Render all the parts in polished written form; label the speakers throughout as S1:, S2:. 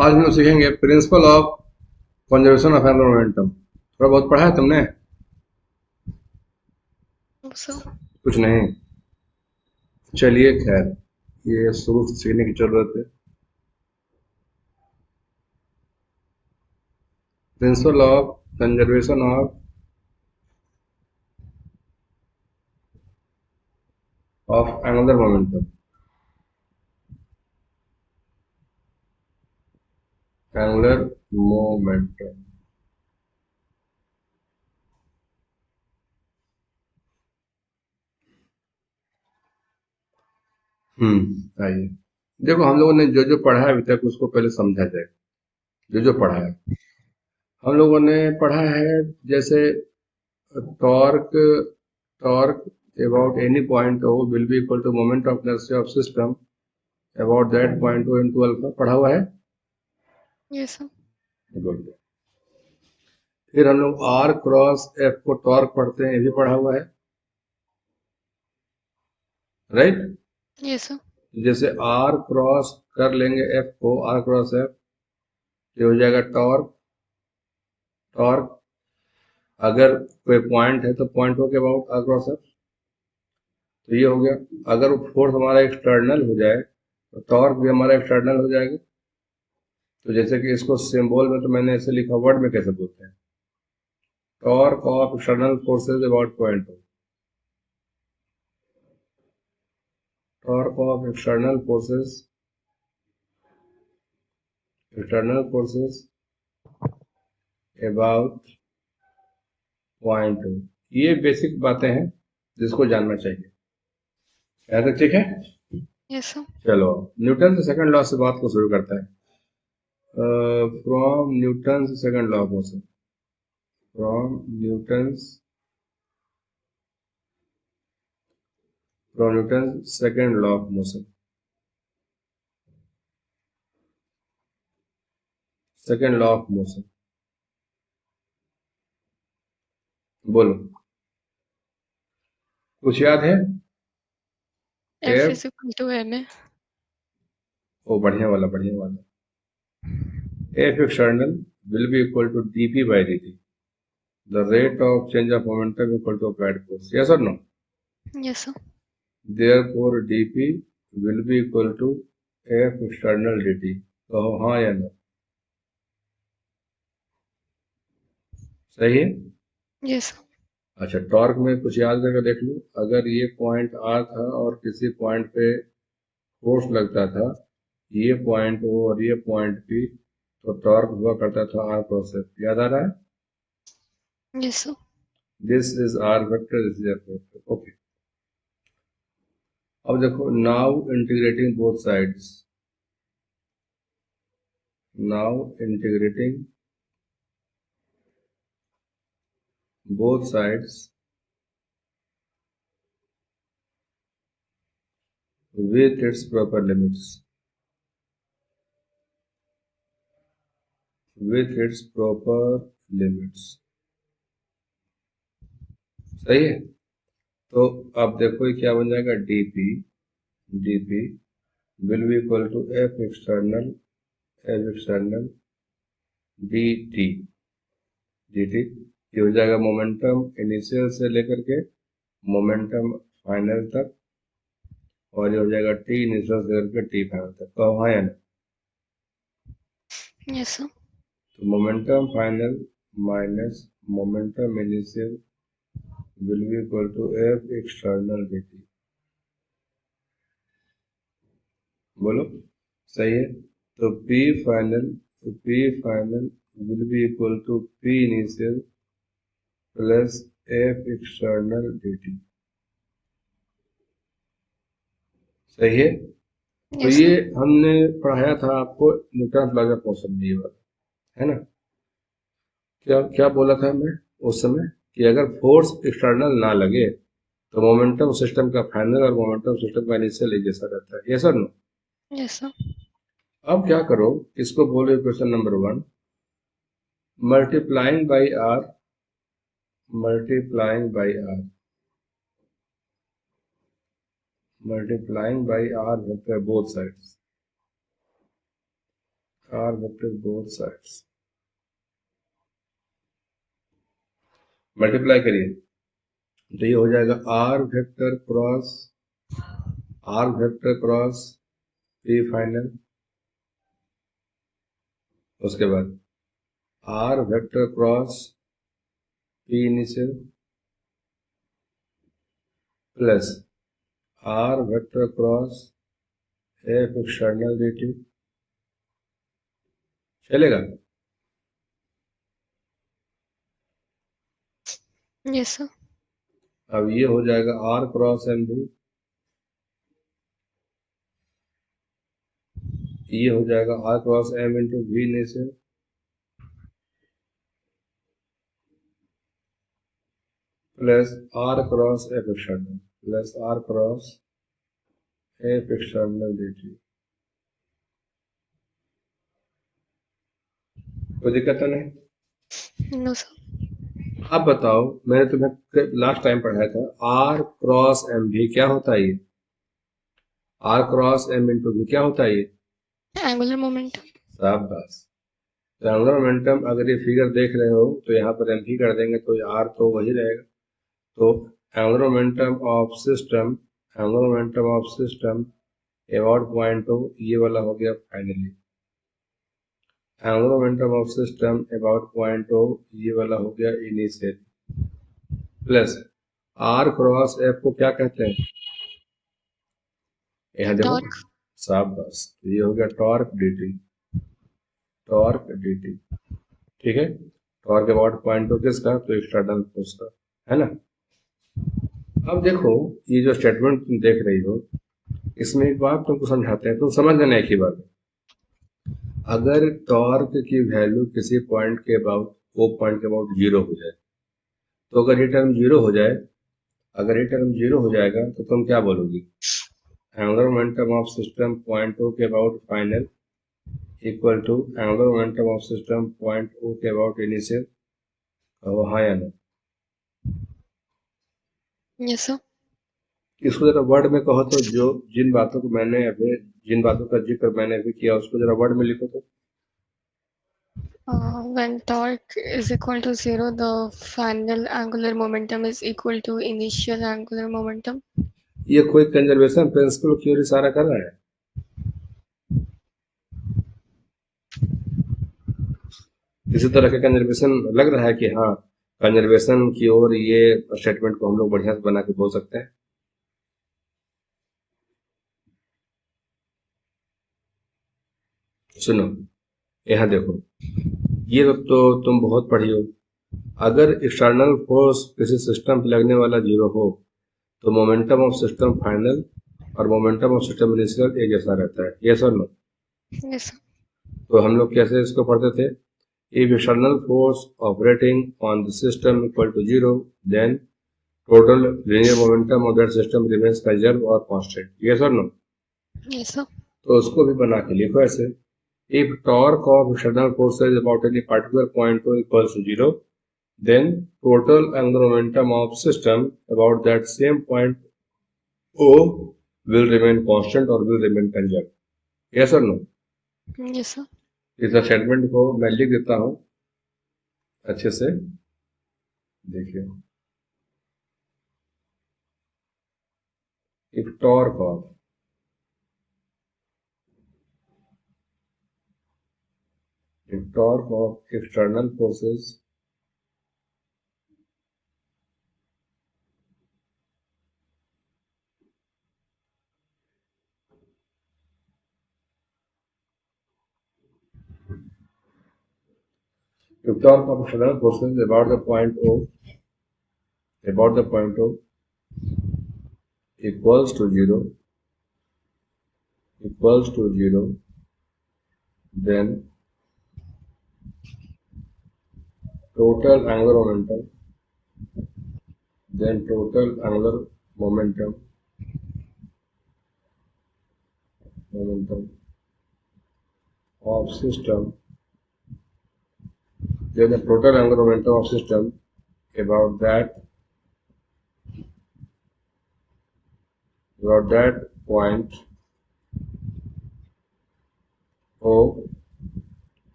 S1: आज हम लोग सीखेंगे principle of conservation of annular momentum. थोड़ा बहुत पढ़ा है तुमने?
S2: So,
S1: कुछ नहीं। चलिए खैर, ये शुरू से सीखने की जरूरत है। Principle of conservation of annular momentum. Annular momentum. आइए, देखो हम लोगों ने जो जो पढ़ा है अभी तक उसको पहले समझा जाए। जो जो पढ़ा है हम लोगों ने पढ़ा है, जैसे torque torque about any point O will be equal to moment of inertia of system about that point O into alpha। पढ़ा हुआ है?
S2: yes, sir.
S1: गुड। फिर हम लोग आर क्रॉस एफ को टॉर्क पढ़ते हैं, ये भी पढ़ा हुआ है, राइट?
S2: Yes, sir.
S1: जैसे आर क्रॉस कर लेंगे एफ को, आर क्रॉस एफ, ये हो जाएगा टॉर्क। टॉर्क अगर कोई पॉइंट है तो पॉइंट हो के अबाउट आर क्रॉस एफ, तो ये हो गया। अगर वो फोर्स हमारा एक्सटर्नल हो जाए तो टॉर्क भी हमारा एक्सटर्नल हो जाएगा। तो जैसे कि इसको सिंबल में तो मैंने ऐसे लिखा, वर्ड में कैसे बोलते हैं? Torque of external forces about point O. Torque of external forces about point O. ये बेसिक बातें हैं जिसको जानना चाहिए। यहाँ तक ठीक है?
S2: Yes, sir.
S1: चलो, न्यूटन से सेकंड लॉ से बात को शुरू करता है। From Newton second law of motion. From Newton second law of motion. Second law of motion, बोलो, कुछ याद है?
S2: F
S1: F,
S2: is equal to ma.
S1: ओ बढ़िया वाला, बढ़िया वाला। F external will be equal to dp by dt। The rate of change of momentum equal to applied force। Yes or no?
S2: Yes, sir.
S1: Therefore dp will be equal to f external dt। कहो हाँ या ना? सही है?
S2: Yes, sir.
S1: अच्छा, torque में कुछ याद करके देख लो। अगर ये पॉइंट आर था और किसी पॉइंट पे फोर्स लगता था, ये पॉइंट ओ और ये पॉइंट पी, तो टॉर्क हुआ करता था आर क्रॉस एफ। याद आ रहा है?
S2: Yes, sir.
S1: This is R vector, this is F vector. Okay, अब देखो, now integrating both sides. Now integrating both sides with its proper limits। with its proper limits। सही है? तो अब देखो ये क्या बन जाएगा, dp will be equal to f external dt। ये हो जाएगा मोमेंटम इनिशियल से लेकर के मोमेंटम फाइनल तक, और ये हो जाएगा टी इनिशियल से लेकर टी फाइनल तक। कहो हाँ या ना?
S2: Yes, sir.
S1: तो momentum final minus momentum initial will be equal to f external dt। बोलो, सही है? तो P final will be equal to P initial plus f external dt। सही है? तो
S2: Yes,
S1: ये
S2: sir.
S1: हमने पढ़ाया था आपको न्यूटन लॉ ऑफ मोशन में, ये वाला है ना? क्या क्या बोला था मैं उस समय, कि अगर फोर्स एक्सटर्नल ना लगे तो मोमेंटम सिस्टम का फाइनल और मोमेंटम सिस्टम का इनिशियल एक जैसा रहता है। यस और नो?
S2: Yes, sir.
S1: अब क्या करो, इसको बोलो equation number 1, multiplying by R, multiplying by R, multiplying by R vector both sides. r vector both sides, multiply करिए तो ये हो जाएगा r vector cross p final, उसके बाद r vector cross p initial plus r vector cross f external dt, चलेगा?
S2: Yes, sir.
S1: अब ये हो जाएगा r क्रॉस m भी, ये हो जाएगा r cross m into v initial plus r cross f external plus r cross f external dt। कोई दिक्कत तो नहीं?
S2: No, sir.
S1: अब बताओ, मैंने तुम्हें लास्ट टाइम पढ़ाया था r क्रॉस m भी क्या होता है? ये r क्रॉस m इंटू भी क्या होता है? ये
S2: Angular momentum.
S1: शाबाश। तो एंगुलर मोमेंटम अगर ये फिगर देख रहे हो तो यहाँ पर m भी कर देंगे तो r तो वही रहेगा। तो angular momentum of system about point O, ये वाला हो गया finally. Angular momentum of system about point O, ये वाला हो गया initial plus r cross f को क्या कहते हैं? यहाँ देखो,
S2: Torque.
S1: शाबाश, तो ये हो गया टॉर्क dt, ठीक है। टॉर्क अबाउट पॉइंट ओ किसका? तो एक्सटर्नल फोर्स का, है ना। अब देखो, ये जो स्टेटमेंट तुम देख रही हो, इसमें एक बात तुमको समझाते हैं, तुम समझ लेना एक ही बात। अगर टॉर्क की वैल्यू किसी पॉइंट के अबाउट, वो पॉइंट के अबाउट जीरो हो जाए, तो अगर ये टर्म जीरो हो जाए, तो तुम क्या बोलोगी? Angular momentum of system point O के about final equal to angular momentum of system point O के अबाउट इनिशियल। कहो हाँ या ना।
S2: Yes, sir.
S1: इसको जरा वर्ड में कहो तो, जो जिन बातों का जिक्र मैंने अभी किया उसको जरा वर्ड में लिखो तो।
S2: When torque is equal to 0, the final angular momentum is equal to initial angular momentum.
S1: ये कोई कंजर्वेशन प्रिंसिपल की ओर इशारा कर रहा है? किसी तरह का कंजर्वेशन लग रहा है कि हाँ, कंजर्वेशन की ओर ये स्टेटमेंट को हम लोग बढ़िया से बना के बोल सकते हैं। सुनो, यहाँ देखो, ये तो तुम बहुत पढ़ी हो। अगर एक्सटर्नल फोर्स किसी सिस्टम पे लगने वाला जीरो हो तो मोमेंटम ऑफ सिस्टम फाइनल और मोमेंटम ऑफ सिस्टम इनिशियल एक जैसा रहता है, यस और नो?
S2: Yes, sir.
S1: तो हम लोग कैसे इसको पढ़ते थे? If external force operating on the system equal to zero, then total linear momentum of that system remains conserved or constant, yes or no?
S2: Yes, sir.
S1: तो उसको भी बना के लिखो ऐसे। If torque of external forces about any particular point O equals to zero, then total angular momentum of system about that same point O will remain constant or will remain conserved, yes or no?
S2: Yes, sir.
S1: इस statement को मैं लिख देता हूं अच्छे से, देखिए। If torque of external forces about the point O equals to zero, then total angular momentum of system, then the total angular momentum of system about that point O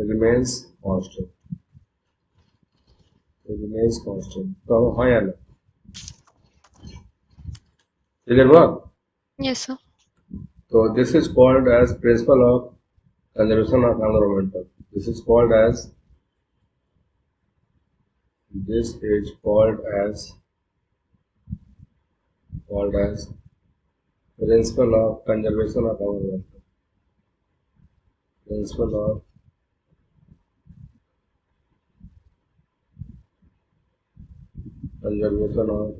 S1: remains constant, it remains constant. तो हाँ या ना, clear हुआ?
S2: Yes, sir.
S1: तो this is called as principle of conservation of angular momentum. This is called as principle of conservation of angular momentum. Principle of conservation of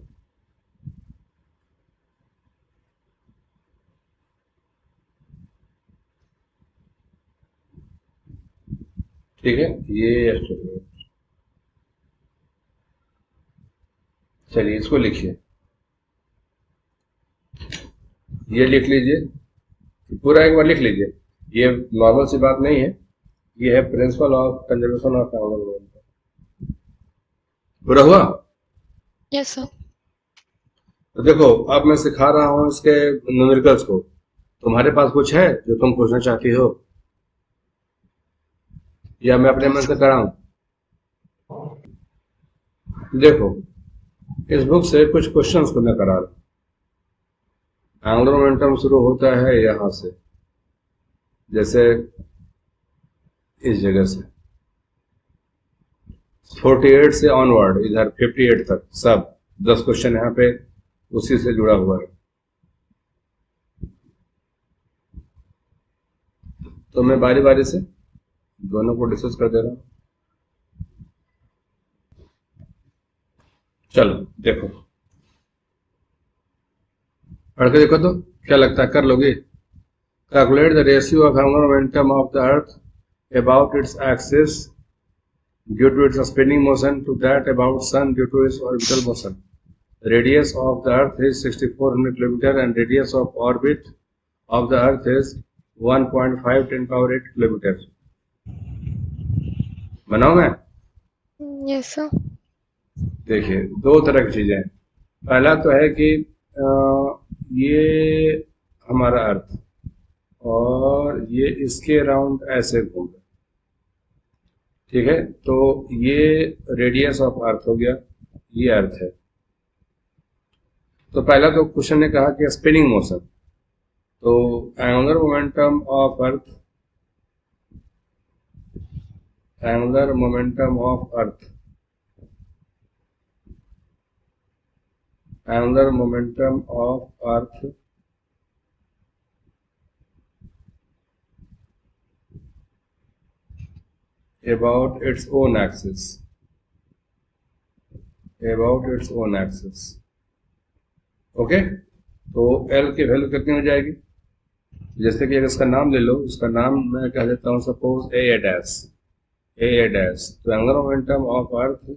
S1: ठीक है, ये statement. चलिए इसको लिखिए, ये लिख लीजिए, पूरा एक बार लिख लीजिए। ये नॉर्मल सी बात नहीं है, ये है principle of conservation of angular momentum. पूरा हुआ?
S2: Yes, sir.
S1: तो देखो, अब मैं सिखा रहा हूं इसके न्यूमेरिकल्स को। तुम्हारे पास कुछ है जो तुम पूछना चाहती हो, या मैं अपने मन से कराऊं? देखो, इस बुक से कुछ क्वेश्चंस को मैं करा रहा हूं। एंगुलर मोमेंटम शुरू होता है यहां से, जैसे इस जगह से 48 से ऑनवर्ड इधर 58 तक, सब 10 क्वेश्चन यहाँ पे उसी से जुड़ा हुआ है। तो मैं बारी बारी से दोनों को डिस्कस कर दे रहा हूं। चलो देखो, पढ़ के देखो तो क्या लगता है, कर लोगे? Calculate the ratio of angular momentum of the earth about its axis due to its spinning motion to that about sun due to its orbital motion. The radius of the earth is 6400 km and radius of orbit of the earth is 1.5 10 power 8 km. बनाओ मैं?
S2: Yes, sir.
S1: देखिए, दो तरह की चीजें हैं। पहला तो है कि ये हमारा अर्थ और ये इसके अराउंड ऐसे घूम रहा है, ठीक है? तो ये रेडियस ऑफ अर्थ हो गया, ये अर्थ है। तो पहला तो क्वेश्चन ने कहा कि स्पिनिंग मोशन, तो angular momentum of earth, angular momentum of earth, angular momentum of earth about its own axis, about its own axis. Okay, तो L की वैल्यू कितनी हो जाएगी? जैसे कि अगर इसका नाम ले लो, इसका नाम मैं कह देता हूं suppose A dash, A dash. तो angular momentum of earth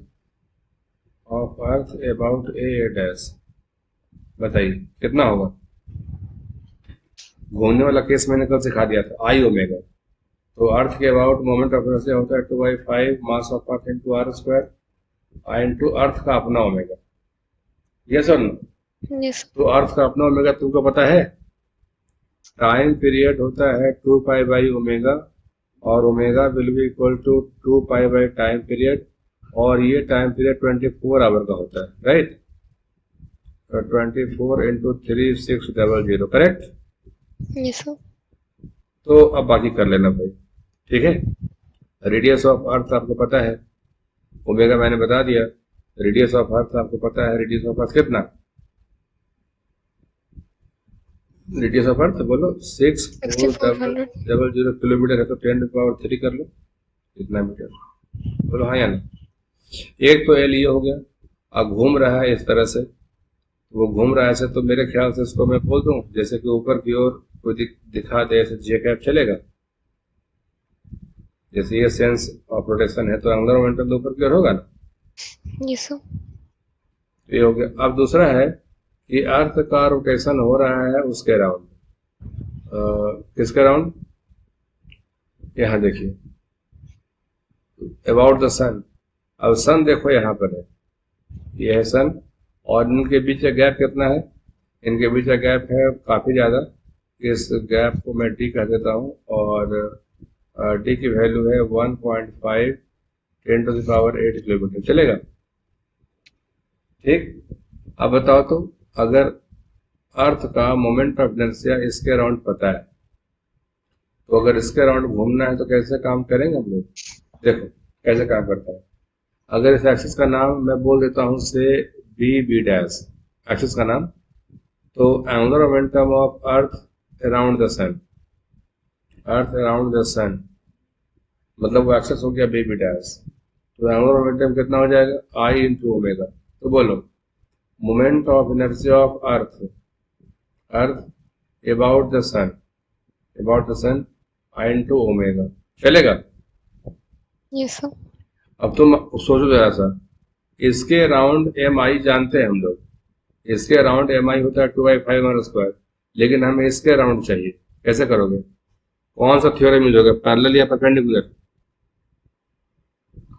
S1: about A dash, बताइए कितना होगा? घूमने वाला केस मैंने कल सिखा दिया था, आई ओमेगा। तो अर्थ के अबाउट मोमेंट ऑफ इनर्शिया होता है 2/5 mass of earth into R square into earth का अपना ओमेगा। यस और नो?
S2: Yes.
S1: तो अर्थ का अपना ओमेगा तुमको पता है, टाइम पीरियड होता है 2π/ओमेगा, और omega will be equal to 2π/टाइम पीरियड, और ये टाइम पीरियड 24 आवर का होता है, राइट? तो 24 इंटू 3600, करेक्ट?
S2: Yes, sir.
S1: तो अब बाकी कर लेना भाई, ठीक है? रेडियस ऑफ अर्थ आपको पता है, ओमेगा मैंने बता दिया। रेडियस ऑफ अर्थ आपको पता है, रेडियस ऑफ अर्थ कितना? रेडियस ऑफ अर्थ बोलो 6400 किलोमीटर है, तो 10⁻³ कर लो, कितना मीटर? बोलो हाँ या ना? एक तो एल ये हो गया। अब घूम रहा है इस तरह से, वो घूम रहा है ऐसे, तो मेरे ख्याल से इसको मैं बोल दूं जैसे कि ऊपर की ओर कोई दिखा दे, ऐसे जे कैप चलेगा। जैसे ये सेंस ऑफ रोटेशन है, तो एंगुलर मोमेंटम ऊपर की ओर होगा ना?
S2: Yes, sir.
S1: तो ये हो गया। अब दूसरा है कि अर्थ का रोटेशन हो रहा है उसके अराउंड, किसके अराउंड? यहाँ देखिए, अबाउट द सन। अब सन देखो यहाँ पर है, ये है सन, और इनके बीच का गैप कितना है? इनके बीच का गैप है काफी ज्यादा। इस गैप को मैं डी कह देता हूँ, और डी की वैल्यू है 1.5 10⁸ किलोमीटर, चलेगा? ठीक। अब बताओ तो, अगर अर्थ का मोमेंट ऑफ इनर्शिया इसके अराउंड पता है, तो अगर इसके अराउंड घूमना है तो कैसे काम करेंगे हम लोग? देखो कैसे काम करता है। अगर इस एक्सिस का नाम मैं बोल देता हूं से बी डैश, एक्सिस का नाम, तो angular momentum of earth around the sun, earth around the sun, मतलब वो एक्सेस हो गया बी डैश, तो एंगुलर मोमेंटम कितना हो जाएगा? I into omega. तो बोलो, moment of inertia of earth, earth about the sun, about the sun, I into omega, चलेगा?
S2: Yes sir.
S1: अब तुम सोचो जरा सा, इसके अराउंड एम आई जानते हैं हम लोग, इसके अराउंड एम आई होता है 2/5 लेकिन हमें इसके अराउंड चाहिए, कैसे करोगे? कौन सा थ्योरम यूज होगा, पैरेलल या परपेंडिकुलर?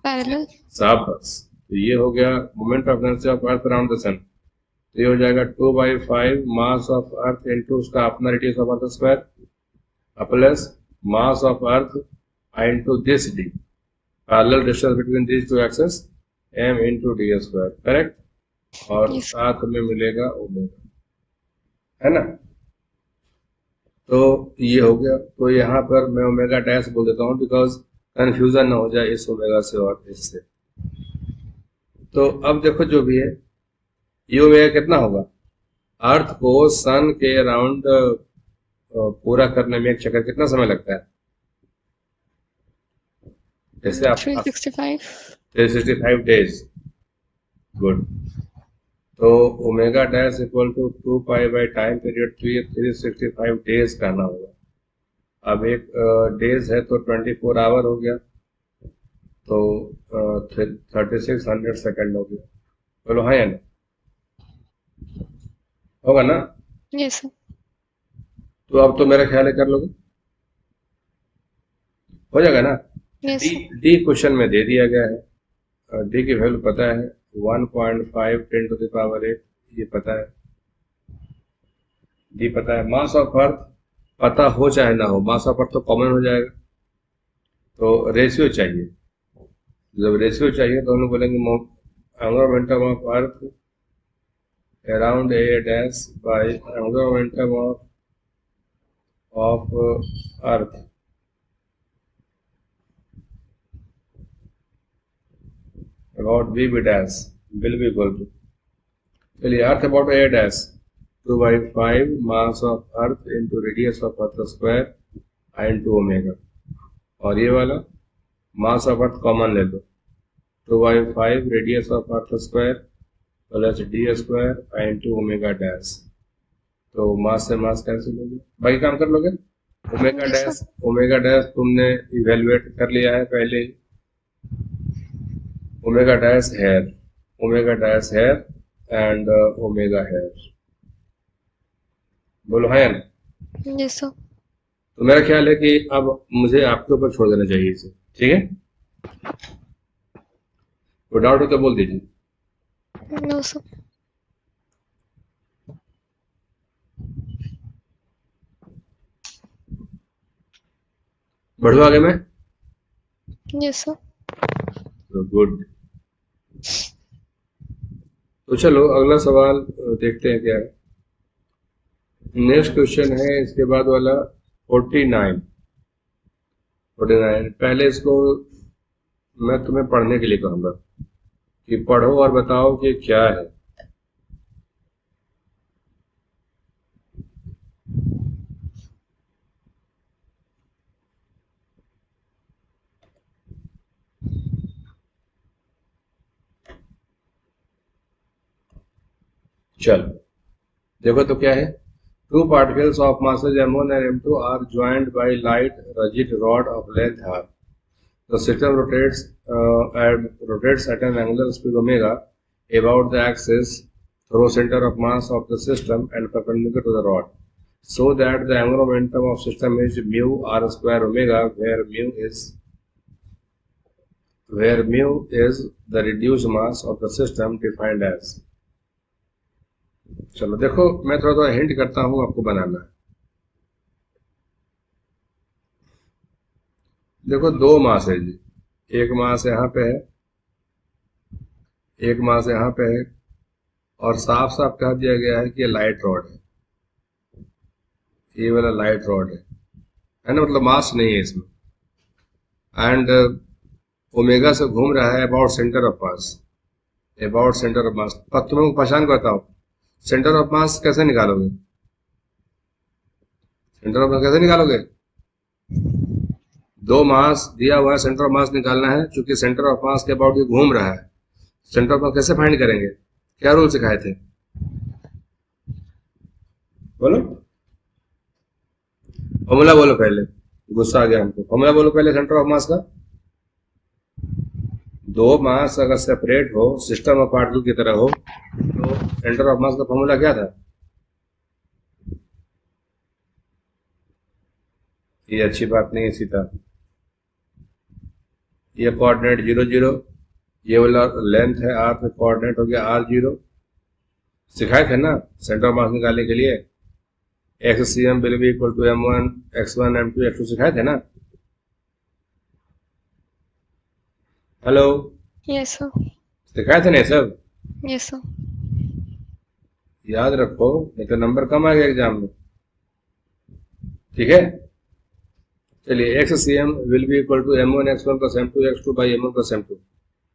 S2: पैरेलल।
S1: शाबाश। तो ये हो गया moment of inertia of earth around the sun, तो ये हो जाएगा 2/5 मास ऑफ अर्थ इंटू उसका अपना radius of earth square plus mass of earth into this D, parallel distance between these two axes, m into D square, correct? और
S2: Yes.
S1: साथ में मिलेगा ओमेगा, है ना? तो ये हो गया। तो यहाँ पर मैं ओमेगा डैश बोल देता हूँ बिकॉज कंफ्यूजन ना हो जाए इस ओमेगा से और इससे। तो अब देखो जो भी है, ये ओमेगा कितना होगा? अर्थ को सन के अराउंड पूरा करने में एक चक्कर कितना समय लगता है? जैसे आप
S2: 365।
S1: 365 डेज, गुड। तो omega dash equal to 2 pi by time period 365 days करना होगा। अब एक डेज है तो 24 आवर हो गया, तो 3600 सेकंड हो गया। बोलो हाँ या ना? होगा ना?
S2: Yes sir.
S1: तो अब तो मेरा ख्याल है कर लोगे, हो जाएगा ना?
S2: Yes
S1: D
S2: sir.
S1: D question में दे दिया गया है, डी की वैल्यू पता है 1.5 10⁸, ये पता है, डी पता है। मास ऑफ अर्थ पता हो चाहे ना हो, मास ऑफ अर्थ तो कॉमन हो जाएगा, तो रेशियो चाहिए। जब रेशियो चाहिए तो हम लोग बोलेंगे angular momentum of earth around A dash by angular momentum of earth about B dash will be equal to, चलिए, earth about A dash 2/5 mass of earth into radius of earth square into omega, और ये वाला mass of earth common ले लो, 2/5 radius of earth square plus D square into omega dash, तो mass से मास cancel हो गया, बाकी काम कर लोगे। ओमेगा डैश तुमने इवेल्युएट कर लिया है पहले ही, omega dash here and omega here, बोलो हाँ या ना?
S2: Yes sir.
S1: तो मेरा ख्याल है कि अब मुझे आपके ऊपर छोड़ देना चाहिए इसे, ठीक है? कोई डाउट हो तो बोल दीजिए।
S2: No sir.
S1: बढ़ो आगे मैं।
S2: Yes sir.
S1: तो गुड। तो चलो अगला सवाल देखते हैं क्या है। नेक्स्ट क्वेश्चन है इसके बाद वाला 49। पहले इसको मैं तुम्हें पढ़ने के लिए कहूंगा कि पढ़ो और बताओ कि क्या है। चलो देखो तो क्या है। Two particles of masses m1 and m2 are joined by light rigid rod of length r. The system rotates at an angular speed omega about the axis through center of mass of the system and perpendicular to the rod, so that the angular momentum of system is mu r square omega, where mu is the reduced mass of the system defined as। चलो देखो, मैं थोड़ा थोड़ा hint करता हूं, आपको बनाना है। देखो दो मास है जी, एक मास यहाँ पे है, एक मास यहाँ पे है, और साफ साफ कह दिया गया है कि ये लाइट रॉड है, ये वाला लाइट रॉड है ना, मतलब मास नहीं है इसमें। एंड ओमेगा से घूम रहा है about centre of mass, about centre of mass. अब तुम्हें पहचान के बताओ, सेंटर ऑफ मास कैसे निकालोगे? सेंटर ऑफ मास कैसे निकालोगे? दो मास दिया हुआ है, सेंटर ऑफ मास निकालना है, क्योंकि सेंटर ऑफ मास के अबाउट ये घूम रहा है। सेंटर ऑफ मास कैसे फाइंड करेंगे? क्या रूल सिखाए थे? बोलो, फॉर्मूला बोलो पहले, गुस्सा आ गया हमको। फॉर्मूला बोलो पहले सेंटर ऑफ मास का। दो मास अगर सेपरेट हो, सिस्टम ऑफ पार्टिकल की तरह हो, तो सेंटर ऑफ मास का फॉर्मूला क्या था? ये अच्छी बात नहीं है सीता। ये कोऑर्डिनेट 0 0, ये वाला लेंथ है r पे, कोऑर्डिनेट हो गया r0। सिखाए थे ना सेंटर ऑफ मास निकालने के लिए, XCM will be equal to m1 x1 m2 x2, सिखाए थे ना? Hello,
S2: Yes, sir.
S1: सिखाए थे ना ये सब?
S2: Yes, sir.
S1: याद रखो, नहीं तो नंबर कम आएगा एग्जाम में, ठीक है? चलिए, XCM will be equal to m1 x1 plus m2 x2 by m1 plus m2।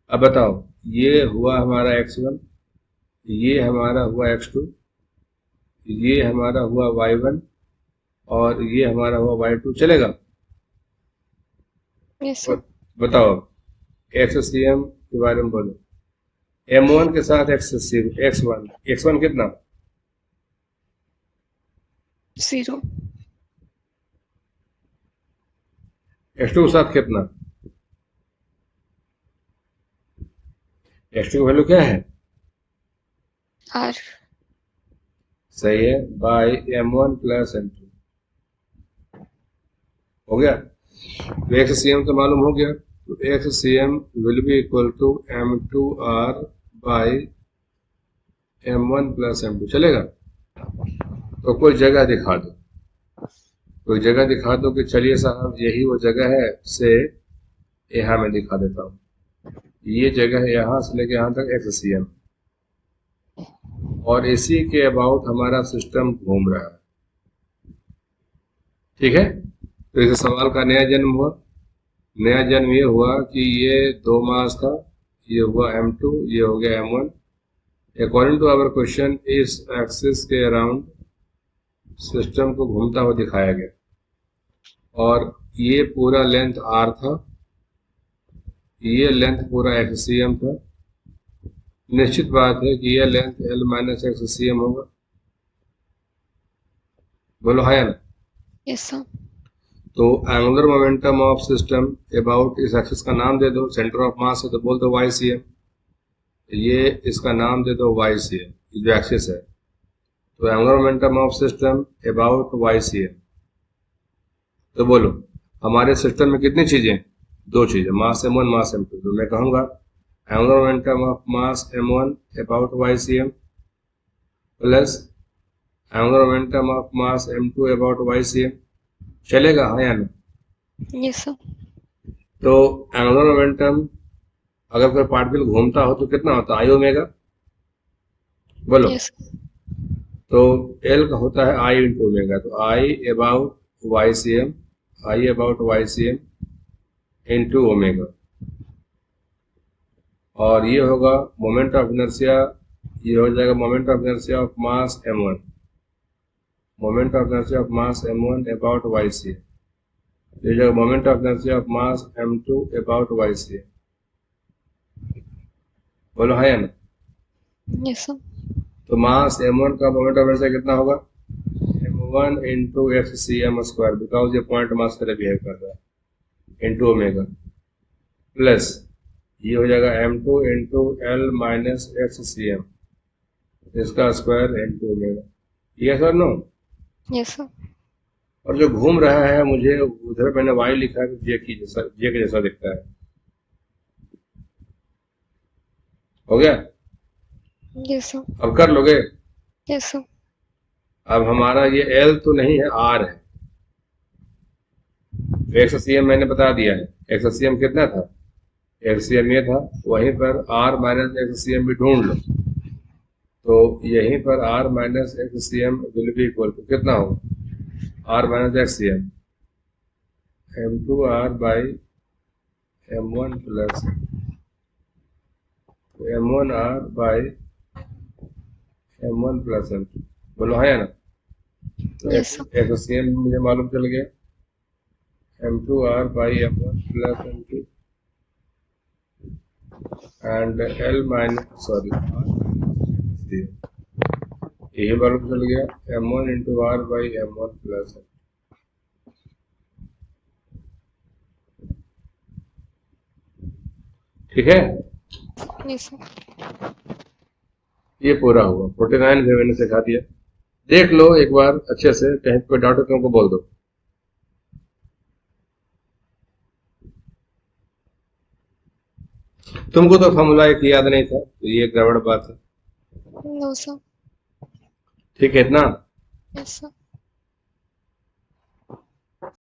S1: अब बताओ, ये हुआ हमारा x1, ये हमारा हुआ x2, ये हमारा हुआ y1, और ये हमारा हुआ y2, चलेगा?
S2: Yes, sir.
S1: बताओ, XCM के बारे में बोलो। m1 के साथ x1, x1 कितना?
S2: 0.
S1: x2 के साथ कितना? x2 की वैल्यू क्या है?
S2: R.
S1: सही है, बाई m1 प्लस m2। हो गया? तो XCM तो मालूम हो गया, तो XCM will be equal to m2r by m1 plus m2, चलेगा? तो कोई जगह दिखा दो, कोई जगह दिखा दो कि चलिए साहब यही वो जगह है, से यहाँ मैं दिखा देता हूँ। ये जगह है यहाँ से लेके यहाँ तक XCM, और इसी के अबाउट हमारा सिस्टम घूम रहा है, ठीक है? तो इस सवाल का नया जन्म हुआ। नया जन्म ये हुआ कि ये दो मास था, ये हुआ m2, ये हो गया m1। According to our question, इस एक्सिस के अराउंड सिस्टम को घूमता हुआ दिखाया गया, और ये पूरा लेंथ r था, ये लेंथ पूरा XCM था। निश्चित बात है कि यह लेंथ L माइनस XCM होगा। बोलो हाँ या ना?
S2: Yes, sir.
S1: तो angular momentum of system about इस एक्सिस का नाम दे दो, सेंटर ऑफ मास है तो बोल दो YCM, ये इसका नाम दे दो YCM, जो एक्सिस है। तो angular momentum of system about YCM। तो बोलो, हमारे सिस्टम में कितनी चीजें? दो चीजें, मास m1 मास m2। तो मैं कहूंगा angular momentum of mass m1 about YCM plus angular momentum of mass m2 about YCM, चलेगा हाँ या ना?
S2: Yes, sir.
S1: तो एंगुलर मोमेंटम अगर कोई पार्टिकल घूमता हो तो कितना होता है? I omega. बोलो,
S2: Yes.
S1: तो L का होता है I इंटू ओमेगा, तो I about YCM, I about YCM into omega, और ये होगा मोमेंट ऑफ इनर्शिया, ये हो जाएगा moment of inertia of mass m1, moment of inertia of mass m1 about YCM, ये जाएगा moment of inertia of mass m2 about YCM। बोलो हाँ या ना?
S2: Yes, sir.
S1: तो मास m1 का मोमेंट ऑफ इनर्शिया कितना होगा? m1 into XCM square, because ये पॉइंट मास तरह बिहेव कर रहा है, इंटू ओमेगा, प्लस ये हो जाएगा m2 into L minus XCM, इसका स्क्वायर इंटू ओमेगा। ये सर नो?
S2: Yes, sir.
S1: और जो घूम रहा है, मुझे उधर मैंने y लिखा है, जे की जैसा, जे के जैसा दिखता है। हो गया?
S2: Yes, sir.
S1: अब कर लोगे?
S2: Yes, sir.
S1: अब हमारा ये L तो नहीं है, R है, एक्ससीएम मैंने बता दिया है, एक्ससीएम कितना था, एक्ससीएम ये था, वहीं पर आर माइनस एक्ससीएम भी ढूंढ लो, तो यहीं पर R minus XCM will be equal to कितना होगा, R minus XCM m2r by m1 plus m1r by m1 plus m2, बोलो है ना। तो
S2: Yes, sir.
S1: एक्ससीएम मुझे मालूम चल गया, m2r by m1 plus m2 and l minus sorry यही मालूम चल गया, m1 into r by m1 plus m, ठीक है।
S2: Yes, sir.
S1: ये पूरा हुआ, 49 भी मैंने सिखा दिया, देख लो एक बार अच्छे से, कहीं कोई डाउट है तुमको बोल दो। तुमको तो फॉर्मूला एक याद नहीं था, तो ये गड़बड़ बात है,
S2: No, sir.
S1: ठीक है इतना।
S2: Yes, sir.